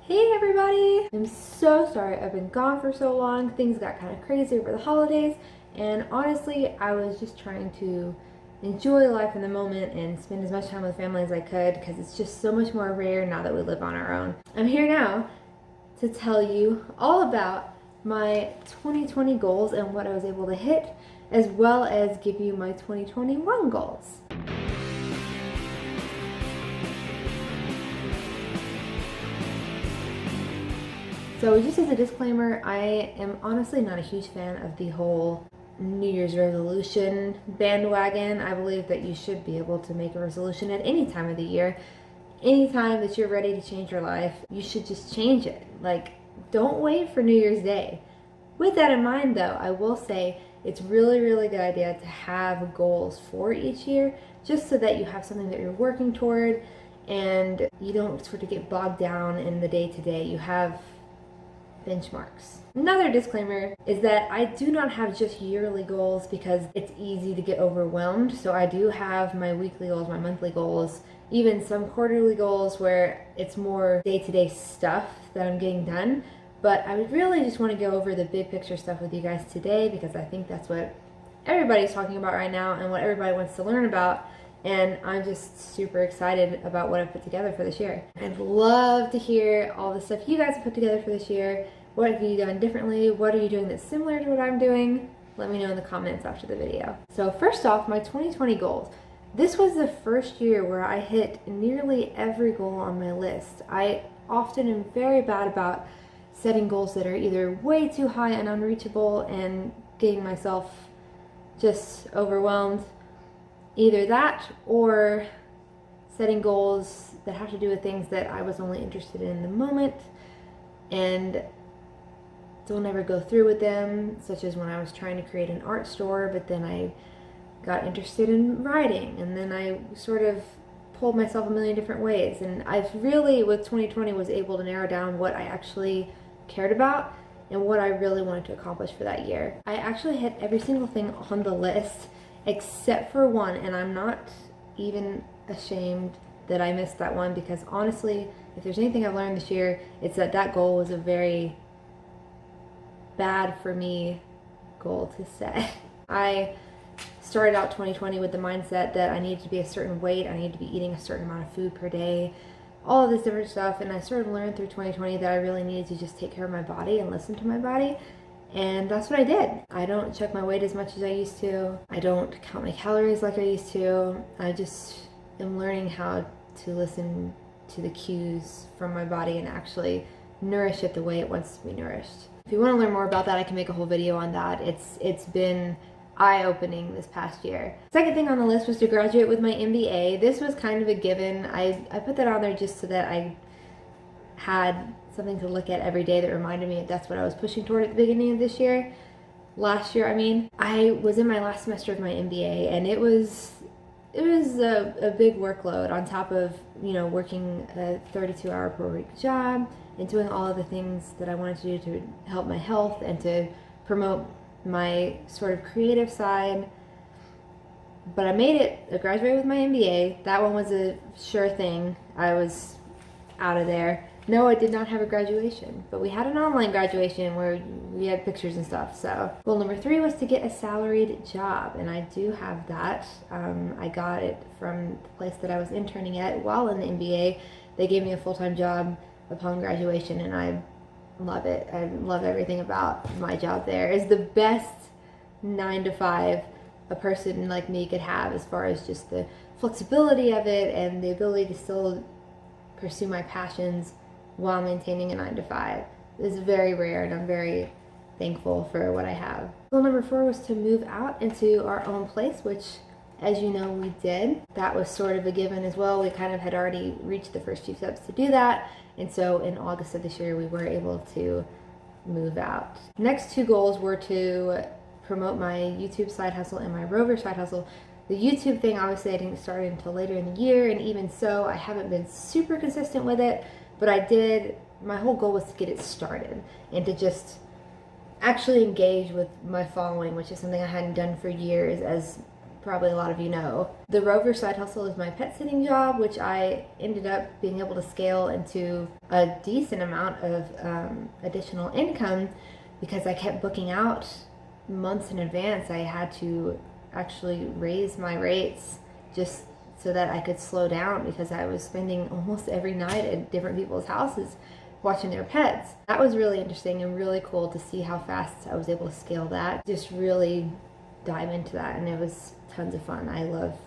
Hey everybody! I'm so sorry I've been gone for so long. Things got kind of crazy over the holidays, and honestly, I was just trying to enjoy life in the moment and spend as much time with family as I could because it's just so much more rare now that we live on our own. I'm here now to tell you all about my 2020 goals and what I was able to hit, as well as give you my 2021 goals. So just as a disclaimer, I am honestly not a huge fan of the whole New Year's resolution bandwagon. I believe that you should be able to make a resolution at any time of the year. Anytime that you're ready to change your life, you should just change it. Like, don't wait for New Year's Day. With that in mind though, I will say it's really good idea to have goals for each year, just so that you have something that you're working toward and you don't sort of get bogged down in the day-to-day. You have benchmarks. Another disclaimer is that I do not have just yearly goals because it's easy to get overwhelmed. So I do have my weekly goals, my monthly goals, even some quarterly goals where it's more day-to-day stuff that I'm getting done. But I would really just want to go over the big picture stuff with you guys today because I think that's what everybody's talking about right now and what everybody wants to learn about. And I'm just super excited about what I've put together for this year. I'd love to hear all the stuff you guys have put together for this year. What have you done differently? What are you doing that's similar to what I'm doing? Let me know in the comments after the video. So first off, my 2020 goals. This was the first year where I hit nearly every goal on my list. I often am very bad about setting goals that are either way too high and unreachable and getting myself just overwhelmed. Either that or setting goals that have to do with things that I was only interested in the moment and don't ever go through with them, such as when I was trying to create an art store, but then I got interested in writing, and then I sort of pulled myself a million different ways. And I've really, with 2020, was able to narrow down what I actually cared about and what I really wanted to accomplish for that year. I actually hit every single thing on the list except for one, and I'm not even ashamed that I missed that one because honestly, if there's anything I've learned this year, it's that that goal was a very bad for me goal to set. I started out 2020 with the mindset that I needed to be a certain weight, I needed to be eating a certain amount of food per day, all of this different stuff, and I sort of learned through 2020 that I really needed to just take care of my body and listen to my body, and that's what I did. I don't check my weight as much as I used to. I don't count my calories like I used to. I just am learning how to listen to the cues from my body and actually nourish it the way it wants to be nourished. If you want to learn more about that, I can make a whole video on that. It's been eye-opening this past year. Second thing on the list was to graduate with my MBA. This was kind of a given. I put that on there just so that I had something to look at every day that reminded me that that's what I was pushing toward at the beginning of this year. Last year, I mean. I was in my last semester of my MBA, and it was a big workload on top of, you know, working a 32-hour per week job and doing all of the things that I wanted to do to help my health and to promote my sort of creative side. But I made it. I graduated with my MBA. That one was a sure thing. I was out of there. No, I did not have a graduation, but we had an online graduation where we had pictures and stuff. So goal number 3 was to get a salaried job, and I do have that. I got it from the place that I was interning at while in the MBA. They gave me a full-time job upon graduation, and I love it. I love everything about my job there. It's the best 9 to 5 a person like me could have, as far as just the flexibility of it and the ability to still pursue my passions while maintaining a 9 to 5. It's very rare, and I'm very thankful for what I have. Goal number 4 was to move out into our own place, which, as you know, we did. That was sort of a given as well. We kind of had already reached the first few steps to do that. And so in August of this year, we were able to move out. Next 2 goals were to promote my YouTube side hustle and my Rover side hustle. The YouTube thing, obviously, I didn't start until later in the year, and even so, I haven't been super consistent with it, but I did. My whole goal was to get it started and to just actually engage with my following, which is something I hadn't done for years as probably a lot of you know. The Rover side hustle is my pet sitting job, which I ended up being able to scale into a decent amount of additional income because I kept booking out months in advance. I had to actually raise my rates just so that I could slow down because I was spending almost every night at different people's houses watching their pets. That was really interesting and really cool to see how fast I was able to scale that. Just really dive into that, and it was tons of fun. I love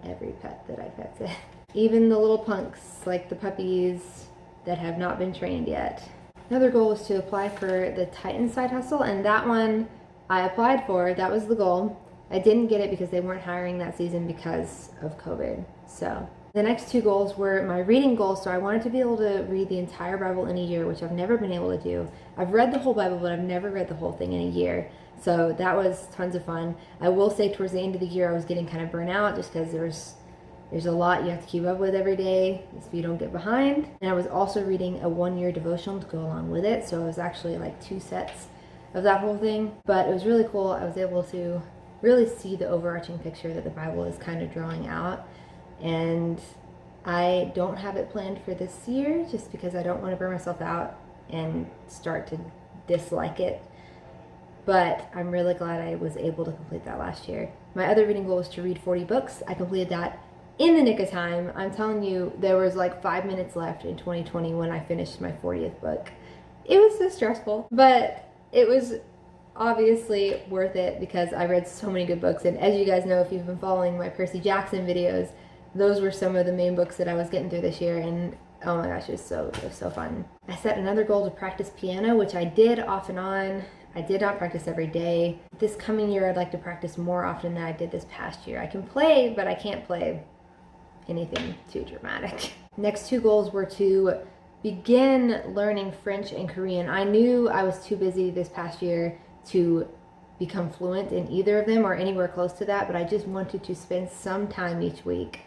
every pet that I pet sit. Even the little punks, like the puppies that have not been trained yet. Another goal was to apply for the Titan side hustle, and that one I applied for. That was the goal. I didn't get it because they weren't hiring that season because of COVID. So the next two goals were my reading goals. So I wanted to be able to read the entire Bible in a year, which I've never been able to do. I've read the whole Bible, but I've never read the whole thing in a year. So that was tons of fun. I will say towards the end of the year, I was getting kind of burnt out just because there's a lot you have to keep up with every day so you don't get behind. And I was also reading a 1-year devotional to go along with it. So it was actually like 2 sets of that whole thing. But it was really cool. I was able to really see the overarching picture that the Bible is kind of drawing out. And I don't have it planned for this year just because I don't want to burn myself out and start to dislike it. But I'm really glad I was able to complete that last year. My other reading goal was to read 40 books. I completed that in the nick of time. I'm telling you, there was like 5 minutes left in 2020 when I finished my 40th book. It was so stressful, but it was obviously worth it because I read so many good books. And as you guys know, if you've been following my Percy Jackson videos, those were some of the main books that I was getting through this year. And oh my gosh, it was so fun. I set another goal to practice piano, which I did off and on. I did not practice every day. This coming year, I'd like to practice more often than I did this past year. I can play, but I can't play anything too dramatic. Next two goals were to begin learning French and Korean. I knew I was too busy this past year to become fluent in either of them or anywhere close to that, but I just wanted to spend some time each week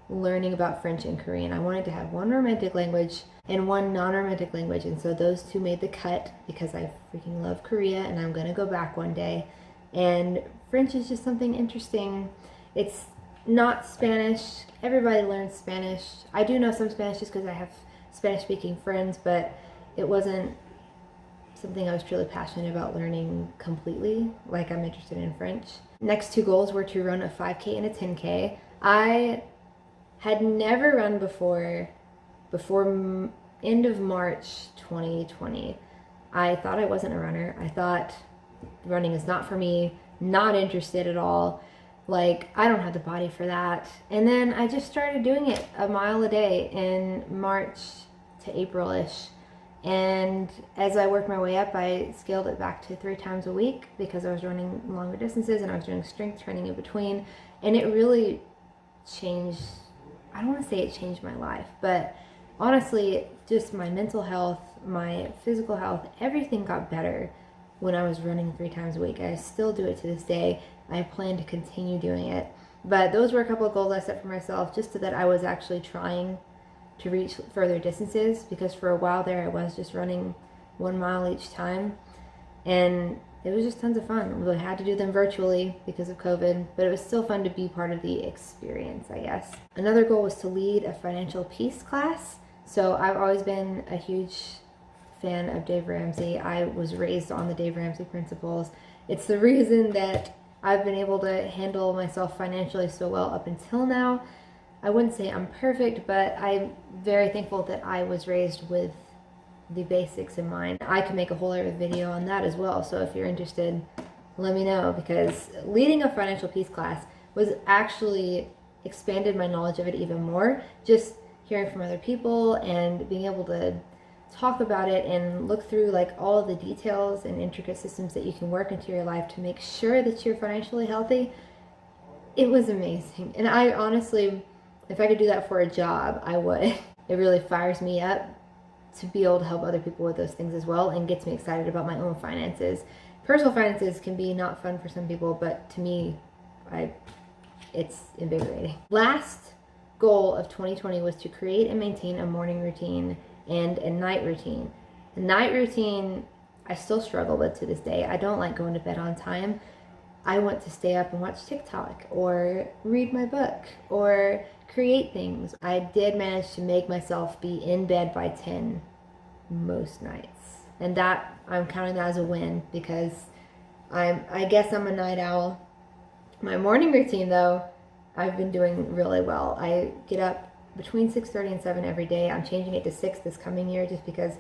learning about French and Korean. I wanted to have one romantic language and one non-romantic language, and so those two made the cut because I freaking love Korea and I'm gonna go back one day. And French is just something interesting. It's not Spanish. Everybody learns Spanish. I do know some Spanish just because I have Spanish-speaking friends, but it wasn't something I was truly passionate about learning completely, like I'm interested in French. Next two goals were to run a 5K and a 10K. I had never run before end of March 2020. I thought I wasn't a runner. I thought running is not for me, not interested at all. Like, I don't have the body for that. And then I just started doing it a mile a day in March to April-ish. And as I worked my way up, I scaled it back to 3 times a week because I was running longer distances and I was doing strength training in between. And it really changed, I don't want to say it changed my life, but honestly, just my mental health, my physical health, everything got better when I was running 3 times a week. I still do it to this day. I plan to continue doing it. But those were a couple of goals I set for myself just so that I was actually trying to reach further distances, because for a while there I was just running 1 mile each time, and it was just tons of fun. We had to do them virtually because of COVID, but it was still fun to be part of the experience, I guess. Another goal was to lead a financial peace class. So I've always been a huge fan of Dave Ramsey. I was raised on the Dave Ramsey principles. It's the reason that I've been able to handle myself financially so well up until now. I wouldn't say I'm perfect, but I'm very thankful that I was raised with the basics in mind. I could make a whole other video on that as well, so if you're interested, let me know, because leading a financial peace class was actually expanded my knowledge of it even more. Just hearing from other people and being able to talk about it and look through like all of the details and intricate systems that you can work into your life to make sure that you're financially healthy. It was amazing. And I honestly, if I could do that for a job, I would. It really fires me up to be able to help other people with those things as well, and gets me excited about my own finances. Personal finances can be not fun for some people, but to me, it's invigorating. Last goal of 2020 was to create and maintain a morning routine and a night routine. The night routine, I still struggle with to this day. I don't like going to bed on time. I want to stay up and watch TikTok or read my book or create things. I did manage to make myself be in bed by 10 most nights. And that, I'm counting that as a win because I guess I'm a night owl. My morning routine though, I've been doing really well. I get up between 6:30 and 7 every day. I'm changing it to 6 this coming year just because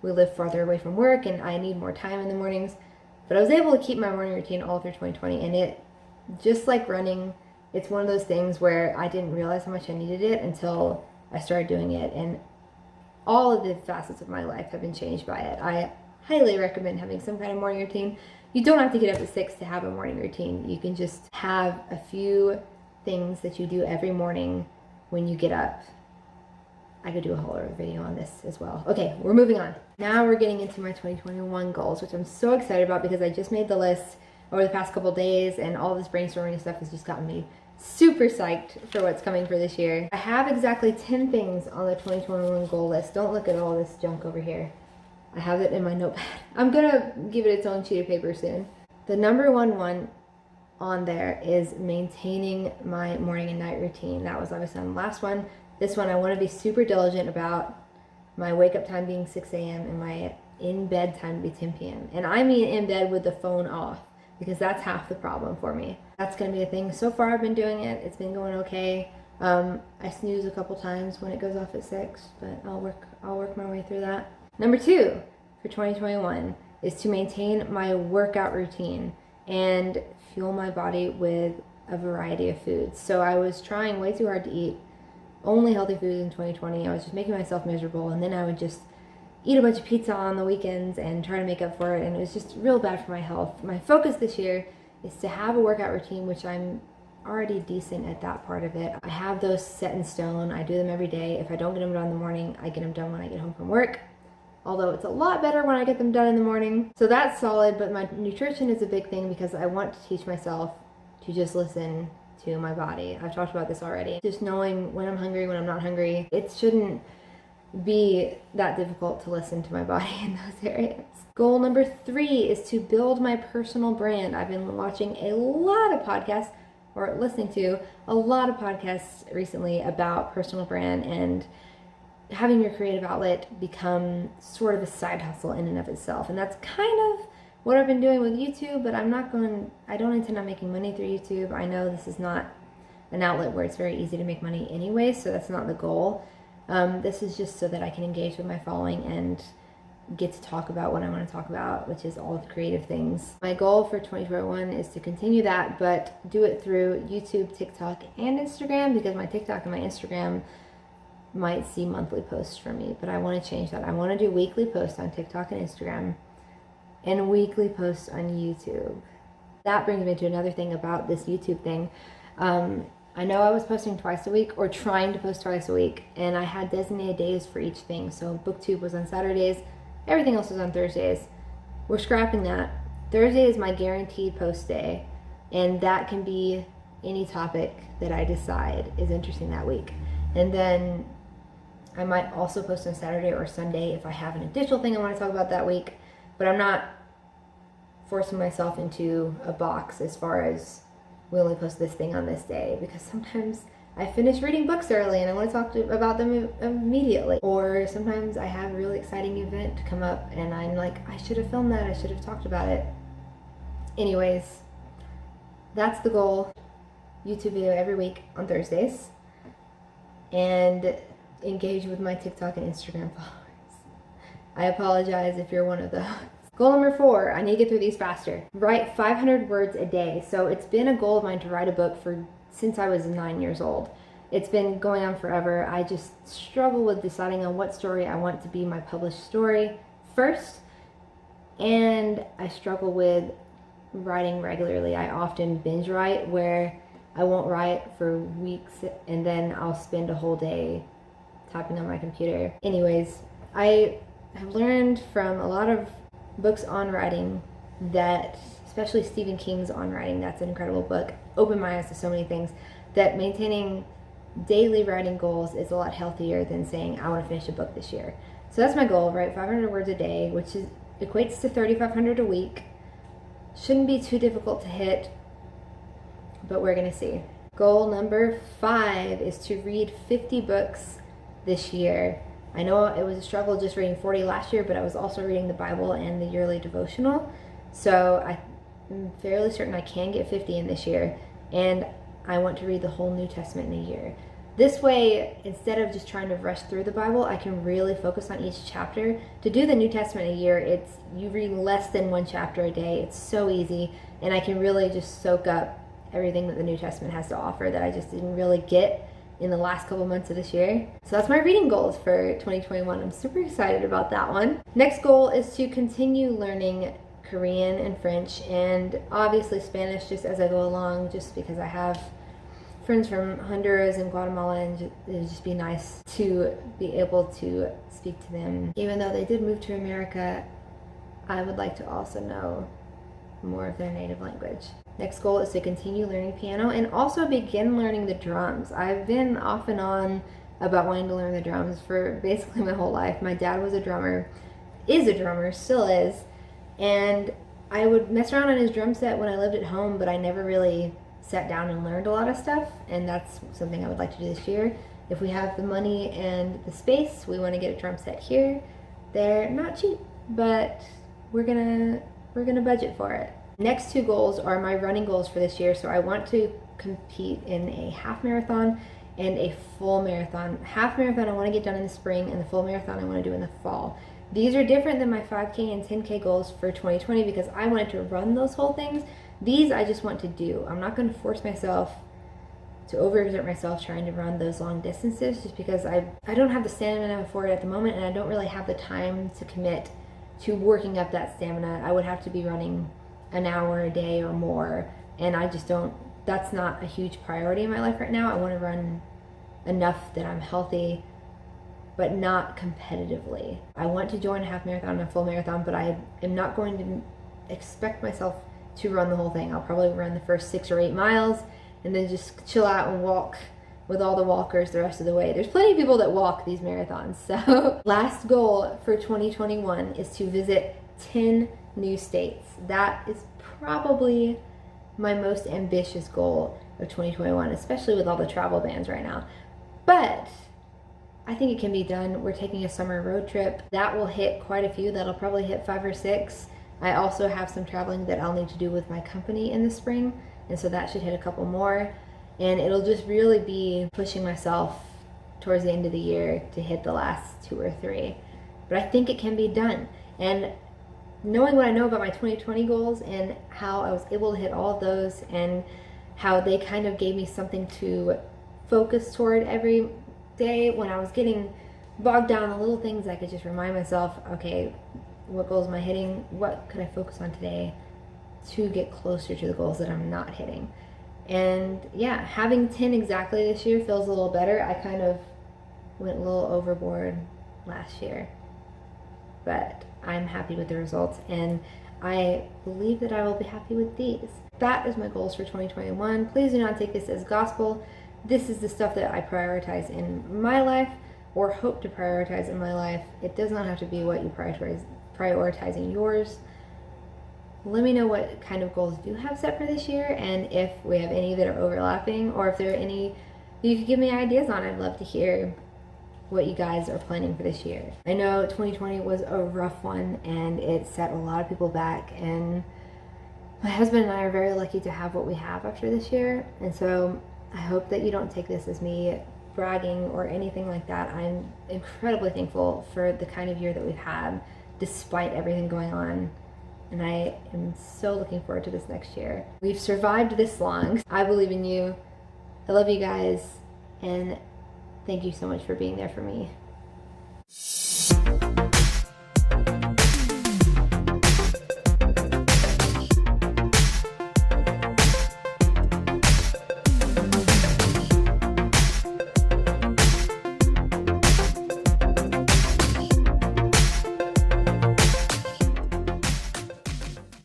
we live farther away from work and I need more time in the mornings. But I was able to keep my morning routine all through 2020, and it, just like running, it's one of those things where I didn't realize how much I needed it until I started doing it, and all of the facets of my life have been changed by it. I highly recommend having some kind of morning routine. You don't have to get up at 6 to have a morning routine. You can just have a few things that you do every morning when you get up. I could do a whole other video on this as well. Okay, we're moving on. Now we're getting into my 2021 goals, which I'm so excited about because I just made the list over the past couple days, and all this brainstorming and stuff has just gotten me super psyched for what's coming for this year. I have exactly 10 things on the 2021 goal list. Don't look at all this junk over here. I have it in my notepad. I'm gonna give it its own sheet of paper soon. The number one on there is maintaining my morning and night routine. That was obviously on the last one. This one, I want to be super diligent about my wake up time being 6 a.m. and my in bed time to be 10 p.m. And I mean in bed with the phone off, because that's half the problem for me. That's going to be a thing. So far I've been doing it. It's been going okay. I snooze a couple times when it goes off at 6, but I'll work my way through that. Number 2 for 2021 is to maintain my workout routine and fuel my body with a variety of foods. So I was trying way too hard to eat only healthy foods in 2020. I was just making myself miserable, and then I would just eat a bunch of pizza on the weekends and try to make up for it, and it was just real bad for my health. My focus this year is to have a workout routine, which I'm already decent at that part of it. I have those set in stone. I do them every day. If I don't get them done in the morning, I get them done when I get home from work, although it's a lot better when I get them done in the morning. So that's solid, but my nutrition is a big thing because I want to teach myself to just listen to my body. I've talked about this already. Just knowing when I'm hungry, when I'm not hungry. It shouldn't be that difficult to listen to my body in those areas. Goal number 3 is to build my personal brand. I've been watching a lot of podcasts, or listening to a lot of podcasts recently about personal brand and having your creative outlet become sort of a side hustle in and of itself. And that's kind of what I've been doing with YouTube, but I don't intend on making money through YouTube. I know this is not an outlet where it's very easy to make money anyway, so that's not the goal. This is just so that I can engage with my following and get to talk about what I want to talk about, which is all the creative things. My goal for 2021 is to continue that, but do it through YouTube, TikTok, and Instagram, because my TikTok and my Instagram might see monthly posts from me, but I want to change that. I want to do weekly posts on TikTok and Instagram, and weekly posts on YouTube. That brings me to another thing about this YouTube thing. I know I was posting twice a week, or trying to post twice a week, and I had designated days for each thing. So BookTube was on Saturdays, everything else was on Thursdays. We're scrapping that. Thursday is my guaranteed post day, and that can be any topic that I decide is interesting that week. And then I might also post on Saturday or Sunday if I have an additional thing I want to talk about that week. But I'm not forcing myself into a box as far as we only post this thing on this day, because sometimes I finish reading books early and I want to talk about them immediately. Or sometimes I have a really exciting event come up and I'm like, I should have filmed that, I should have talked about it. Anyways, that's the goal. YouTube video every week on Thursdays, and engage with my TikTok and Instagram followers. I apologize if you're one of those. Goal number 4, I need to get through these faster. Write 500 words a day. So it's been a goal of mine to write a book since I was 9 years old. It's been going on forever. I just struggle with deciding on what story I want to be my published story first, and I struggle with writing regularly. I often binge write, where I won't write for weeks and then I'll spend a whole day typing on my computer. Anyways, I have learned from a lot of books on writing that, especially Stephen King's On Writing, that's an incredible book, opened my eyes to so many things, that maintaining daily writing goals is a lot healthier than saying I want to finish a book this year. So that's my goal, write 500 words a day, which equates to 3,500 a week. Shouldn't be too difficult to hit. but we're gonna see. Goal number 5 is to read 50 books this year. I know it was a struggle just reading 40 last year, but I was also reading the Bible and the yearly devotional. So I'm fairly certain I can get 50 in this year, and I want to read the whole New Testament in a year. This way, instead of just trying to rush through the Bible, I can really focus on each chapter. To do the New Testament in a year, you read less than 1 chapter a day. It's so easy, and I can really just soak up everything that the New Testament has to offer that I just didn't really get in the last couple months of this year. So that's my reading goals for 2021. I'm super excited about that one. Next goal is to continue learning Korean and French, and obviously Spanish just as I go along, just because I have friends from Honduras and Guatemala, and it would just be nice to be able to speak to them. Even though they did move to America, I would like to also know more of their native language. Next goal is to continue learning piano and also begin learning the drums. I've been off and on about wanting to learn the drums for basically my whole life. My dad was a drummer, still is, and I would mess around on his drum set when I lived at home, but I never really sat down and learned a lot of stuff, and that's something I would like to do this year. If we have the money and the space, we want to get a drum set here. They're not cheap, but we're gonna budget for it. Next 2 goals are my running goals for this year. So I want to compete in a half marathon and a full marathon. Half marathon I want to get done in the spring, and the full marathon I want to do in the fall. These are different than my 5K and 10K goals for 2020 because I wanted to run those whole things. These I just want to do. I'm not going to force myself to overexert myself trying to run those long distances just because I don't have the stamina for it at the moment, and I don't really have the time to commit to working up that stamina. I would have to be running an hour a day or more, and I just don't, that's not a huge priority in my life right now. I want to run enough that I'm healthy, but not competitively. I want to join a half marathon and a full marathon, but I am not going to expect myself to run the whole thing. I'll probably run the first 6 or 8 miles and then just chill out and walk with all the walkers the rest of the way. There's plenty of people that walk these marathons. So last goal for 2021 is to visit 10 new states. That is probably my most ambitious goal of 2021, especially with all the travel bans right now. But I think it can be done. We're taking a summer road trip. That will hit quite a few. That'll probably hit 5 or 6. I also have some traveling that I'll need to do with my company in the spring, and so that should hit a couple more. And it'll just really be pushing myself towards the end of the year to hit the last 2 or 3. But I think it can be done. And knowing what I know about my 2020 goals and how I was able to hit all of those and how they kind of gave me something to focus toward every day when I was getting bogged down in the little things, I could just remind myself, okay, what goals am I hitting? What could I focus on today to get closer to the goals that I'm not hitting? And yeah, having 10 exactly this year feels a little better. I kind of went a little overboard last year, but I'm happy with the results, and I believe that I will be happy with these. That is my goals for 2021. Please do not take this as gospel. This is the stuff that I prioritize in my life or hope to prioritize in my life. It does not have to be what you prioritize in yours. Let me know what kind of goals you have set for this year, and if we have any that are overlapping, or if there are any you could give me ideas on. I'd love to hear what you guys are planning for this year. I know 2020 was a rough one, and it set a lot of people back, and my husband and I are very lucky to have what we have after this year, and so I hope that you don't take this as me bragging or anything like that. I'm incredibly thankful for the kind of year that we've had despite everything going on, and I am so looking forward to this next year. We've survived this long. I believe in you. I love you guys, and thank you so much for being there for me.